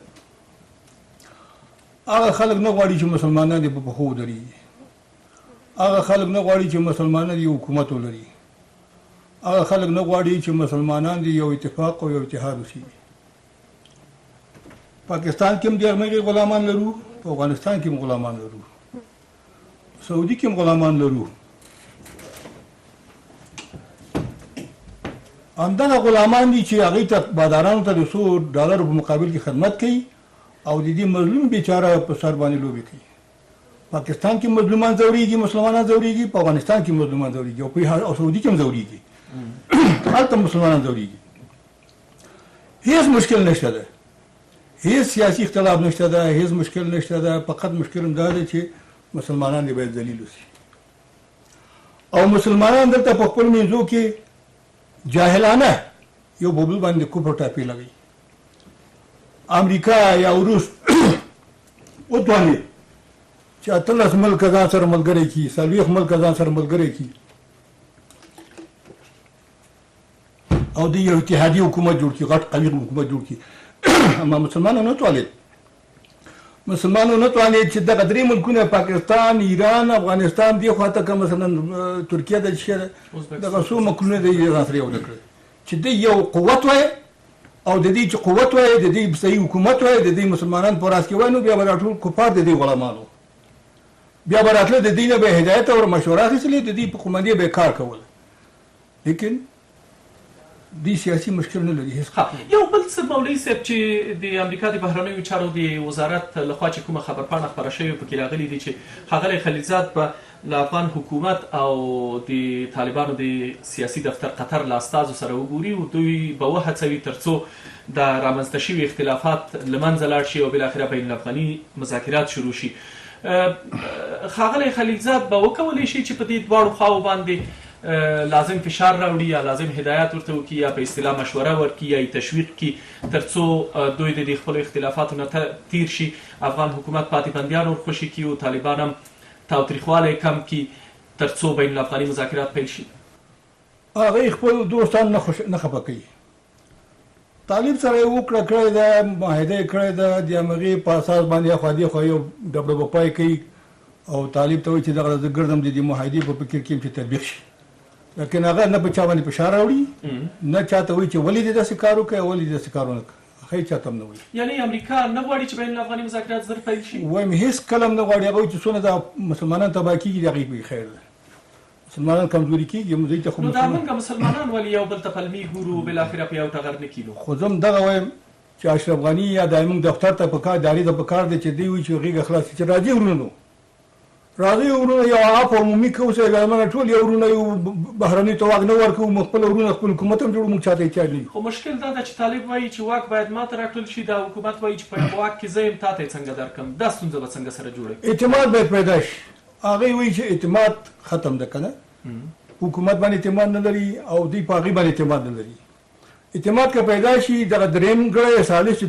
هغه خلق نه غواړي چې مسلمانان دې په پښو ودرېږي هغه خلق نه غواړي چې مسلمانان یو حکومت ولري هغه خلق نه غواړي چې مسلمانان دې یو اتفاق او یو اتحاد وشي. پاکستان کې هم د هغې غلامان لرو په افغانستان کې هم غلامان لرو سعودي کې هم غلامان لرو. همدغه غلامان دي چې هغې ته بادارانو ته د $100 په مقابل کې خدمت کوي او د دې مظلوم بیچاره په سر باندې لوبې کوي. پاکستان کې مظلومان ځورېږي مسلمانان ځورېږي په افغانستان کې مظلومان ځورېږي او سعودي کې هم ځورېږي هلته مسلمانان ځورېږي. هیڅ مشکل نشته ده هیڅ سیاسي اختلاف نشته ده هیڅ مشکل نشته ده فقط مشکل هم دا دی چې مسلمانان دې باید ذلیل وشي او مسلمانان دلته په خپل منځو کې جاهلانه یو بل باندې کفر ټاپې لګوي. امریکا یا روس وتواني چې 18 ملک ځان سره ملګری کړي 40 ملک ځان سره ملګری کړي او د یو اتحادي حکومت جوړ کړي غټ قوي حکومت جوړ کړي اما مسلمانانو نه توانید چې دغه درې ملکونه پاکستان ایران افغانستان دی خواته که مثلا ترکیه د دغه څو ملکونه د ایران سره یو نه کړي چې د یو قوت وای او د دې چې قوت وای د دې صحیح حکومت وای د دې مسلمانان په راس کې وای نو بیا به ټول کفار د دې غلامانو بیا به راتله د دې نه به هدایت او مشوره اخیستلې د دې په قومندې به کار کول لیکن دې سیاسي مشکل نه لري هیڅ. یو بل څه مولوي صاحب چې د امریکا د بهرنیو چارو د وزارت لخوا چې کومه خبرپاڼه خپره شوې پکې راغلي دي چې ښاغلی خلیلزاد به له افغان حکومت او د طالبانو د سیاسي دفتر قطر له استازو سره وګوري او دوی به وهڅوي تر څو د رامنځته شوي اختلافات له منځه لاړ شي او بالاخره بین الافغاني مذاکرات شروع شي. ښاغلی خلیلزاد به وکولی شي چې په دې دواړو خواو باندې لازم فشار راوړي یا لازم هدایت ورته وکړي یا په اصطلاح مشوره ورکړي یا تشویق کړي تر څو دوی د دې خپلو اختلافاتو نه تیر شي افغان حکومت پاتې بندیان ورخوشي کړي او طالبان هم تاوتریخوالی کم کړي تر څو بین الافغاني مذاکرات پیل شي. هغوی خپل دوستان نه خفه کوي طالب سره یې وکړه کړې ده معاهده یې کړې ده د همغې په اساس باندې خوا دې خوا یو ډبډبه پای کوي او طالب ته وایي چې دغه زه ګرځم د دې معاهدې په فکر کې یم چې تطبیق شي لیکن هغه نه په چا باندې فشار راوړي نه چاته وایي چې ولې دې داسې کار وکړې ولې دې داسې کار ونه کړه هیڅ چاته هم نه وایي یعنی امریکا نه غواړي چې بین الافغاني مذاکرات زر پیل شي وایم هیڅ کله هم نه غواړي هغه چې څونه د مسلمانان تباه کېږي د هغې په خیر ده مسلمانان کمزوري کېږي موږ ته خو نو دا موږ مسلمانان ولې یو بل ته پلمې ګورو بالاخره په یو ټغر نه کېدو خو زه هم دغه وایم چې اشرف غني یا د زموږ دفتر ته په کار داري ته په کار دی چې دوی وایي چې غېږه خلاص چې راځي ورونو راځي ورونه یو عاپ عمومي کوو چې موږ ټول یو ورونه یو بهرني ته واک نه ورکوو موږ خپل ورونه خپل حکومت هم جوړو موږ چاته احتیاج نه خو مشکل دا ده چې طالب وایي چې واک باید ماته راکړل شي دا حکومت وایي چې په یو واک کې زه یم تا ته یې څنګه درکړم دا ستونزه به څنګه سره جوړوي اعتماد باید پیدا شي هغې وایي چې اعتماد ختم ده که نه حکومت باندې اعتماد نه لري او دوی په هغې باندې اعتماد نه لري اعتماد که پیدا شي دغه درېیم ګړی ثالث چې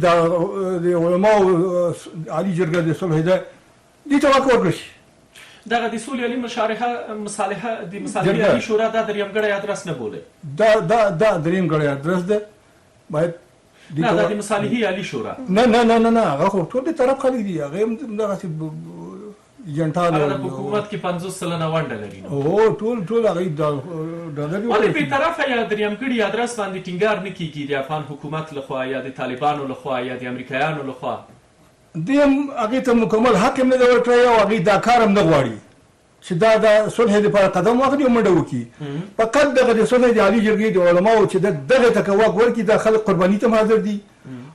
د علماو عالي جرګه د صلح ده دې ته واک ورکړل شي دغه د سولې عالي مصالحه د مصالحې عالي شورا دا درېیم ګړی ادرس نه بولي دا درېیم ګړی ادرس ده باید نه دا د مصالحې عالي شورا نه هغه خو ټول د طرف خلک دي هغه هم دغسې ایجنټان هغه د حکومت کې 50 سلنه ونډه لري او ټول هغه ډالر ولې بې طرفه یا درېیم ګړي ادرس باندې ټینګار نه کېږي د افغان حکومت لخوا یا د طالبانو لخوا یا د امریکایانو لخوا دوی هم هغې ته مکمل حق هم نه دی ورکړی او هغې دا کار هم نه غواړي چې دا د صلح دپاره قدم واخلي او منډه وکړي فقط دغه د صلح د عالي جرګې د علماو چې دغې ته که واک ورکړي دا خلک قرباني ته هم حاضر دي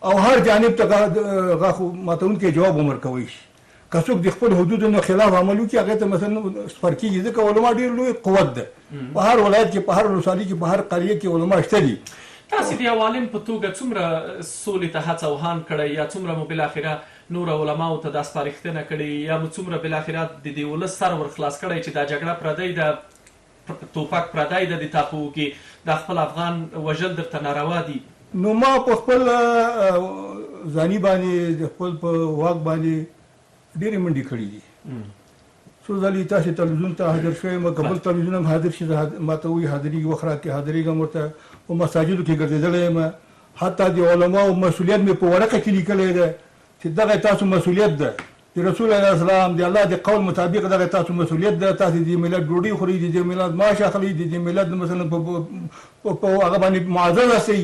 او هر جانب ته هغه خو ماتونکی جواب هم ورکوی شي که څوک د خپل حدودو نه خلاف عمل وکړي هغې ته مثلا سپر کېږي ځکه علما ډېر لوی قوت ده په هر ولایت کې په هر ولسوالۍ کې په هر قریه کې علما شته دي تاسې د یو عالم په توګه څومره سولې ته هڅه وهان کړی یا څومره مو بالاخره نور علماو ته دا سپارښتنه کړې یا مو څومره بالاخره د دې ولس سر ورخلاص کړی چې دا جګړه پردی ده توپک پردی ده د تاپو کې د خپل افغان وژل درته ناروا دي نو ما په خپل ځاني باندې د خپل په واک باندې ډېرې منډې کړي دي څو ځلې تاسې تلویزیون ته حاضر شوی یم که بل تلویزیون هم حاضر شي ما ته وایي حاضرېږي وخت راکړې حاضرېږم ورته په مساجدو کې ګرځېدلی یم حتی د علماو مسؤلیت مې په ورقه کې لیکلی دی چې دغه تاسو مسؤلیت ده د رسول الله اسلام د الله د قول مطابق دغه تاسو مسؤلیت ده تاسو د ملت ډوډۍ خورئ د دې ملت معاش اخلئ د دې ملت مثلا په هغه باندې معزز اوسئ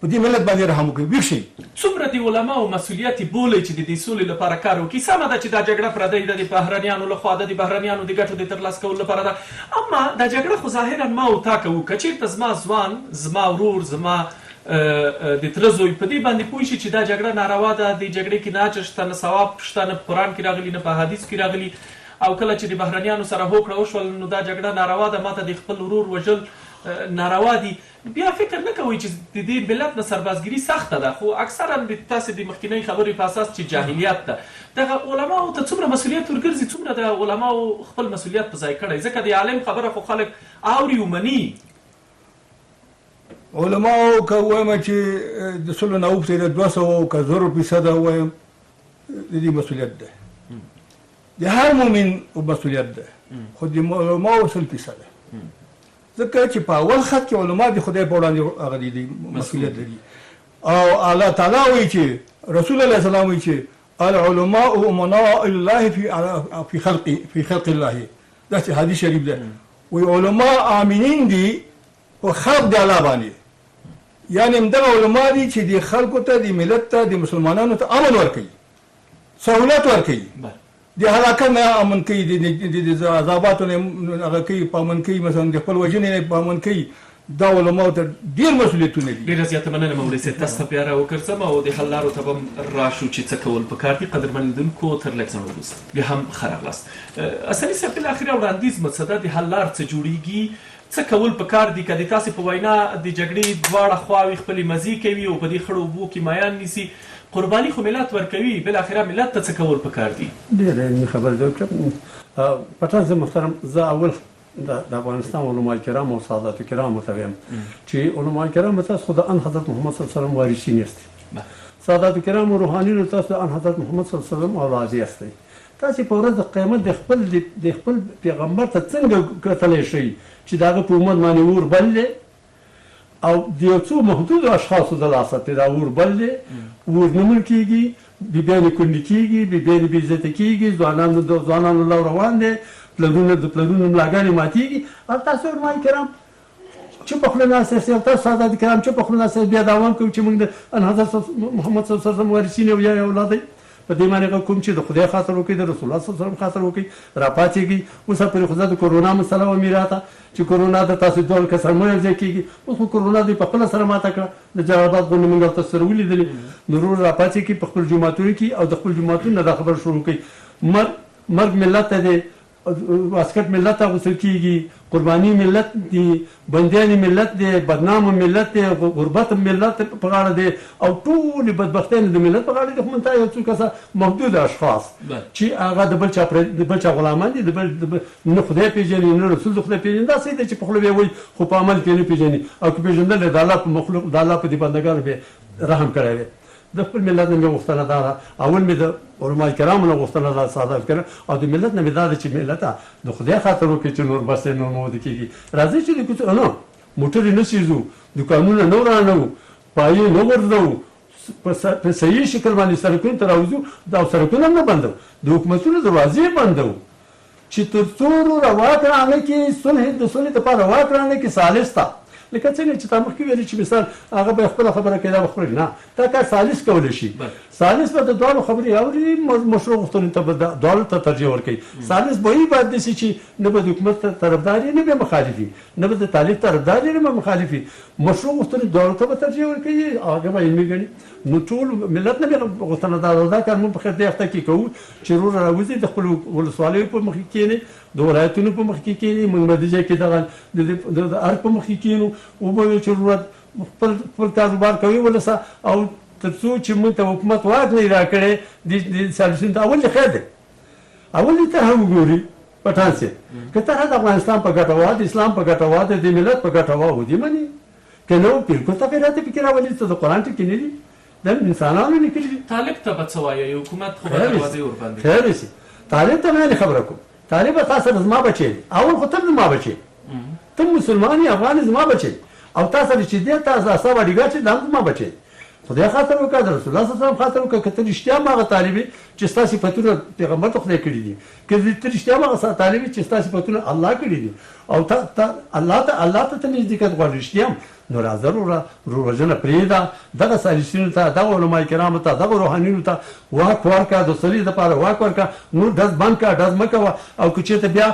په دې ملت باندې رحم وکړئ ویښ شئ څومره د علماو مسؤلیت یې بولئ چې د دې سولې لپاره کار وکړي سمه ده چې دا جګړه پردۍ ده د بهرنیانو لخوا ده د بهرنیانو د ګټو د ترلاسه کولو لپاره ده اما دا جګړه خو ظاهرا ما او تا کوو که چېرته زما ځوان زما ورور زما د تره زوی په دې باندې پوه شي چې دا جګړه ناروا ده د جګړې کې نه اجر شته نه ثواب شته نه په قرآن کې راغلي نه په حدیث کې راغلي او کله چې د بهرنیانو سره هوکړه وشول نو دا جګړه ناروا ده ماته د خپل ورور وژل ناروا دي بیا فکر نه کوئ چې د دې ملت نه سربازګري سخته ده خو اکثرا تاسې د مخکینۍ خبرې په اساس چې جاهلیت ده دغه علماو ته څومره مسؤلیت ورګرځي څومره د علماو خپل مسؤلیت په ځای کړی ځکه د عالم خبره خو خلک اوري ومني علماو که وایم چې د سلو نه اوښتې د 200 که 0% وایم د دې مسؤلیت ده د هر مؤمن مسؤلیت ده خو د علماو 100% ځکه چې په اول خط کې علما د خدای په وړاندې هغه دي مسؤلیت لري او الله تعالی وایي چې رسول الله صلی الله علیه وسلم وایي چې العلماء امناء الله في خلق الله دا چې حدیث شریف ده وایي علما امینین دي په خلق د الله باندې یعنی همدغه علما دي چې د خلکو ته د ملت ته د مسلمانانو ته امن ورکوي سهولت ورکوي د هلاکت نه امن کوي د عذاباتو نه هغه کوي په امن کوي مثلا د خپل وژنې نه په امن کوي دا علماو ته ډېر مسؤلیتونه دي ډېره زیاته مننه مولوي صاحب تاسو ته بیا راوګرځم او د حل لارو ته به هم راشو چې څه کول پکار دي قدرمن لیدونکو تر لږ ځنډ وروسته بیا هم ښه راغلاست اصلي صاحب بالاخره وړاندیز مقصده د حل لار څه جوړیږي څه کول پکار دي که د تاسې په وینا د جګړې دواړه خواوې خپلې مزې کوي او په دې خړو اوبو کې مایان نیسي قرباني خو ملت ورکوي بالاخره ملت ته څه کول پکار دي ډېره علمي خبره ده وکړه پټان زه محترم زه اول د افغانستان علما کرام او سادات کرام ته وایم چې علما کرام تاسو خو د ان حضرت محمد صلی الله علیه وسلم وارثین یاست سادات کرام او روحانیون تاسو د ان حضرت محمد صلی الله علیه وسلم اولاد یاست تاسو په ورځ د قیامت د خپل پیغمبر ته څنګه کتلی شئ چې دغه په امت باندې اور بل دی او د یو څو محدودو اشخاصو د لاسه پرې دا اور بل دی اور نه مړ کېږي بیبیانې کونډې کېږي بیبیانې بې عزته کېږي ځوانانو لو روان دی پلرونه د پلرونو ملاګانې ماتېږي او تاسو علماء کرام چوپه خوله ناست یاست او تاسو سادات کرام چوپه خوله ناست یاست بیا دعوام کوو چې موږ د حضرت محمد صلی الله علیه وسلم وارثین یو یا اولاد دی په دې معنی کوم چې د خدای خاطر وکړي د رسول الله صلی الله علیه وسلم خاطر وکړي راپاڅېږي اوس پرې خو د کرونا مسله ومیراته چې کرونا د تاسو ډول کسر مو یوځای کېږي اوس خو کرونا دوی په خپله سره ماته کړه د جلال آباد غونډې موږ تاسو سره ولیدلې نو ورور راپاڅېږي په خپل جوماتونو کې او د خپل جوماتونو نه دا خبره شروع کوي مرګ ملت ته دی واسکټ ملت اغوستل کېږي قرباني ملت دی بندیانې ملت دی بدنامه ملت دی غربت ملت په غاړه دی او ټولې بدبختیانې د ملت په غاړه دي خو منتها یو څو کسه محدود اشخاص چې هغه د بل چا غلامان دي نه خدای پېژني نه رسول د خدای پېژني داسې دی چې په خوله به یې وایي خو په عمل کې نه پېژني او که پېژندل د الله په مخلوق د الله په دې بندګانو به رحم کړی دی د خپل ملت نه مې غوښتنه دا ده اول مې د علماء کرامو نه غوښتنه دا ساده کړه او د ملت نه مې دا ده چې ملت د خدای خاطر وکړي چې نور بس نور مو ود کېږي راځي چې د کوڅه نه موټرې نه سیزو دکانونه نه ورانو پایې نه ورځو په صحیح شکل باندې سړکونو ته راوځو دا سړکونه نه بندو د حکومتونو دروازې بندو چې تر څو روا کړانه کې صلح د صلح لپاره روا کړانه کې سالس تا لکه څنګه چې تا مخکې ویلي چې مثال هغه به خپله خبره کوي دا به خپله نه دا کار سالس کولی شي سالس به د دواړو خبرې اوري مشروع غوښتنو ته به دواړو ته ترجیح ورکوي سالس به یې باید داسې چې نه به د حکومت طرفدار نه به مخالفي نه به د طالب طرفدار نه به مخالفي مشروع غوښتنو دواړو ته به ترجیح ورکوي هغه به علمي ګڼي نو ټول ملت نه به غوښتنه دا کار موږ په خیر دې هفته کې کوو چې ورور راوځي د خپلو ولسوالیو په مخ کې کښېني د ولایتونو په مخ کې کښېني موږ به دې ځای کې دغه د ارګ په مخ کې کښېنو وبویو چې ضرورت خپل کاروبار کوي ولسه او تر څو چې موږ ته حکومت واک نه راکړی د سالسین ته اول خیر دی اول ته هم وګوري پټان سي که ته د افغانستان په ګټه وه د اسلام په ګټه وه د ملت په ګټه وه ودې مني که نه بالکل تغیرات پکې راولي څه د قرآن ټکي نه دي د انسانانو لیکلي دي طالب ته به څه وایي حکومت خو به دروازې ورباندې خیر شي طالب ته مې خبره کوم طالب تا سره زما بچی اول خو ته زما بچی ته مسلمان یې افغان زما بچی او تاسو چې دې تاسو اساس وړيګا چې دام ما بچي خدای خاطر وکړه د رسول الله صلی الله علیه وسلم خاطر وکړه کته رښتیا ماغه طالبي چې تاسو پتون پیغمبر ته خدای کړی دي کله دې رښتیا ماغه طالبي چې تاسو پتون الله کړی دي او ته الله ته نزدېکت غواړي رښتیا نو راځه روزنه پرېږده دغه سالسینو ته دغه علماء کرامو ته دغه روحانینو ته واک ورکړه د سړي دپاره واک ورکړه نور ډز بند کړه ډز مه کوه او که چېرته بیا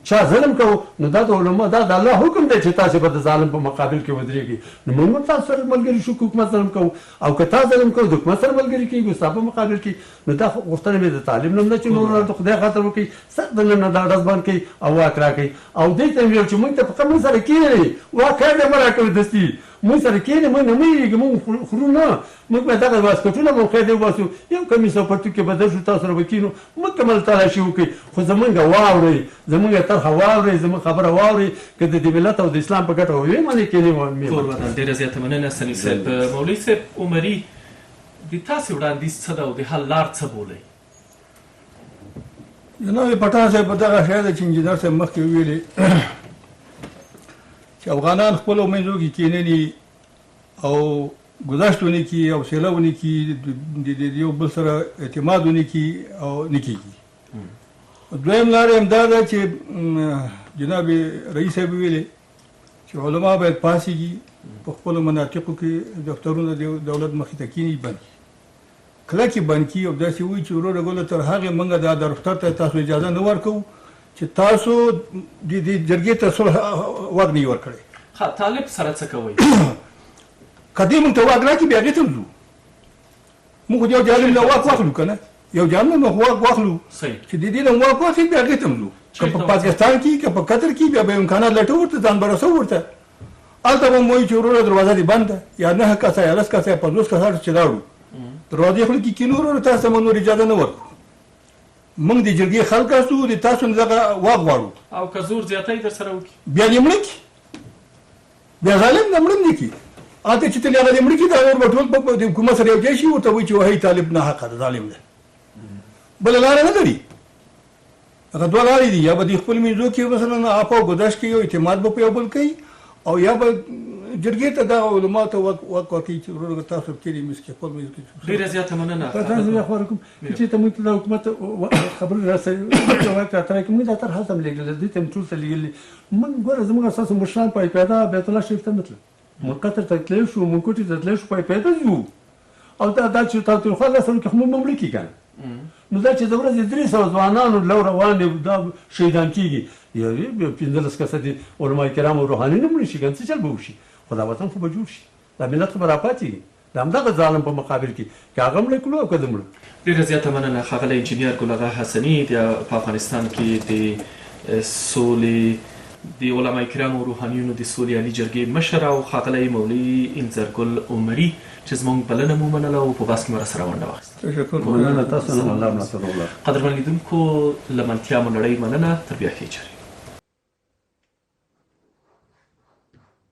چا ظلم کوو نو دا د علما دا د الله حکم دی چې تاسې به د ظالم په مقابل کې ودرېږي نو موږ تاسو سره ملګري شو که حکومت ظلم کوو او که تا ظلم کوو د حکومت سره ملګري کېږو ستا په مقابل کې نو دا غوښتنه مې د تعلیم نه ده چې نور د خدای خاطر وکړي سخت د نن دا ډز بند کوي او واک راکوي او دې ته مې ویل چې موږ ته په موږ سره کښېنئ واک خیر دی مه راکوئ دستي موږ سره کښېنئ موږ نه مېږي موږ خورو نه موږ به دغه واسکټونه مو خیر دی وباسو یو کمیس او پټو کې بدل شو تاسو سره به کښېنو مکمل تلاشي وکړئ خو زمونږ واورئ زمونږ طرحه واورئ زمونږ خبره واورئ که د دې ملت او د اسلام په ګټه وویې منې کښېنئ ټول وطن ډېره زیاته مننه سني صاحب مولوي صاحب عمري د تاسې وړاندیز څه ده او د حل لار څه بولئ جناب پټان صاحب په دغه شی ده چې انجینر صاحب مخکې ویلې چې افغانان خپلو منځو کې کښېنلي او گذشت ونه کړي او حوصله ونه کړي د یو بل سره اعتماد ونه کړي او نه کېږي دویم لاره هم دا ده چې جناب رئیس صاحب ویلې چې علما باید پاڅېږي په خپلو مناطقو کې دفترونه د دولت مخې ته کښېني بند کړي کلکې بند کړي او داسې وایي چې وروره ګوله تر هغې موږ دا دفتر ته تاسو اجازه نه ورکوو چې تاسو د جرګې ته صلح واک نه یې ورکړی طالب سره څه کوئ که دې موږ ته واک راکړي بیا هغې ته ځو موږ خو یو جانب نه واک واخلو که نه یو جانب نه واک واخلو چې د دې نه واک واخلي بیا هغې ته ځو که په پاکستان کې که په قطر کې بیا به امکانات لټو ورته ځان به رسو ورته هلته به مو وایي چې وروره دروازه دې بنده یا 9 کسه یا 10 کسه یا 50 کسه چې لاړو دروازې خوله کې کینو وروره تاسو ته به نور اجازه نه ورکړو موږ د جرګې خلک اسو د تاسو نه دغه واک غواړو او که زور زیاتی در سره وکړي بیا دې مړه کړي بیا ظالم نه مړه نه کړي هلته چې تلې هغه دې مړه کړي دا نور به ټول د حکومت سره یو ځای شي ورته وایي چې وهی طالب نه حقه ده ظالم ده بله لاره نه لري هغه دوه لارې دي یا به د خپل منځو کې مثلا اپ او ګذشت کوي او اعتماد به په یو بل کوي او یا به جرګې ته دغه علما ته ورکوي چې وروره تاسو کلي مسکې خپل مسکې ډیره زیاته مننه تاسو یې خبر کوم چې ته موږ ته د حکومت خبر راځي چې تر کوم دا تر هڅه ملګری دي ته ټول څه لګل من ګوره زموږ اساس مشران پای پیدا بیت الله شریف ته مطلب موږ قطر ته تللی شو موږ کوټې ته تللی شو پای پیدا یو او دا چې تاسو خو له سره کوم مملکت کړه نو دا چې د ورځې 300 ځوانانو لو روان دي دا شهیدان کیږي یو 15 کسه دي علماء کرام او روحاني نه مړي شي ګان څه چل به وشي خدا وطن خو به جوړ شي دا ملت به راپاتې دا همدغه ظالم په مقابل کې چې هغه مړ کړو او که د مړو ډیره زیاته مننه ښاغلی انجینیر ګل اغا حسني په افغانستان کې د سولې د علماء کرام او روحانیونو د سولې عالي جرګې مشر او ښاغلی مولوي انځرګل عمري چې زموږ بلنه مو منله او په بحث کې مو راسره ونډه واخیسته تشکر مننه تاسو نه الله ملاتړ وکړه قدرمن لیدونکو له منتیا مو نړۍ مننه تر بیا ښې چارې